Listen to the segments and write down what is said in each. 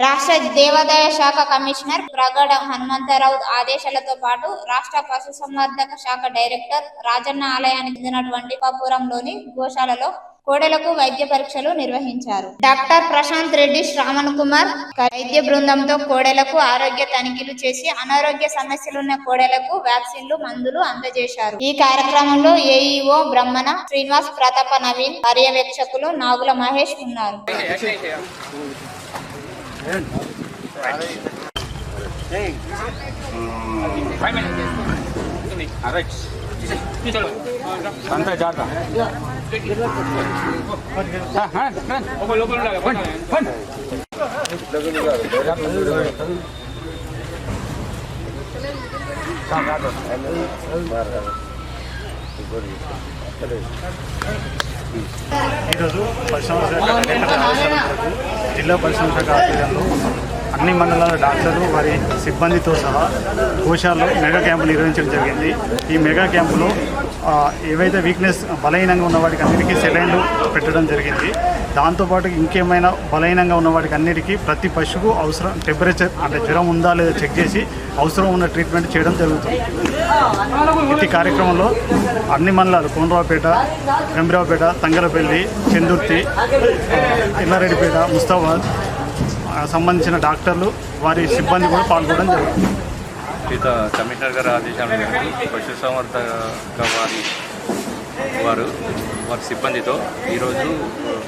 రాష్ట్ర దేవాదాయ శాఖ కమిషనర్ ప్రగడ హనుమంతరావు ఆదేశాలతో పాటు రాష్ట్ర పశుసంవర్ధక శాఖ డైరెక్టర్ రాజన్న ఆలయానికి చెందినటువంటి పాపురంలోని గోశాలలో కోడెలకు వైద్య పరీక్షలు నిర్వహించారు. డాక్టర్ ప్రశాంత్ రెడ్డి శ్రావణ్ కుమార్ వైద్య బృందంతో కోడెలకు ఆరోగ్య తనిఖీలు చేసి అనారోగ్య సమస్యలున్న కోడెలకు వ్యాక్సిన్లు, మందులు అందజేశారు. ఈ కార్యక్రమంలో ఏఈఓ బ్రహ్మణ శ్రీనివాస్, ప్రతాప నవీన్, పర్యవేక్షకులు నాగుల మహేష్ ఉన్నారు. ఈరోజు జిల్లా పరిశ్రమ శాఖ ఆధ్వర్యంలో అన్ని మండలాల డాక్టర్లు వారి సిబ్బందితో సహా గోశాలలో మెగా క్యాంపు నిర్వహించడం జరిగింది. ఈ మెగా క్యాంపులో ఏవైతే బలహీనంగా ఉన్న వాటికి అన్నిటికీ సెలైన్లు పెట్టడం జరిగింది. దాంతోపాటు ఇంకేమైనా బలహీనంగా ఉన్న వాటికి అన్నిటికీ ప్రతి పశువుకు అవసరం టెంపరేచర్ అంటే జ్వరం ఉందా లేదా చెక్ చేసి అవసరం ఉన్న ట్రీట్మెంట్ చేయడం జరుగుతుంది. ఈ కార్యక్రమంలో అన్ని మండలాలు కోనరావుపేట, గంభీరావుపేట, తంగలపల్లి, చందుర్తి, ఎల్లారెడ్డిపేట, ముస్తాబాద్ సంబంధించిన డాక్టర్లు వారి సిబ్బంది కూడా పాల్గొనడం జరుగుతుంది. కమిషనర్ గారి ఆదేశాల మేరకు పశుసంవర్ధక వారి సిబ్బందితో ఈరోజు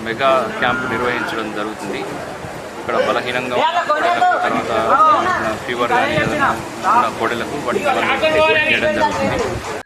మెగా క్యాంపు నిర్వహించడం జరుగుతుంది. ఇక్కడ బలహీనంగా తర్వాత ఫీవర్ కానీ ఏదైనా ఉన్న కోడెలకు వాటిని చేయడం జరుగుతుంది.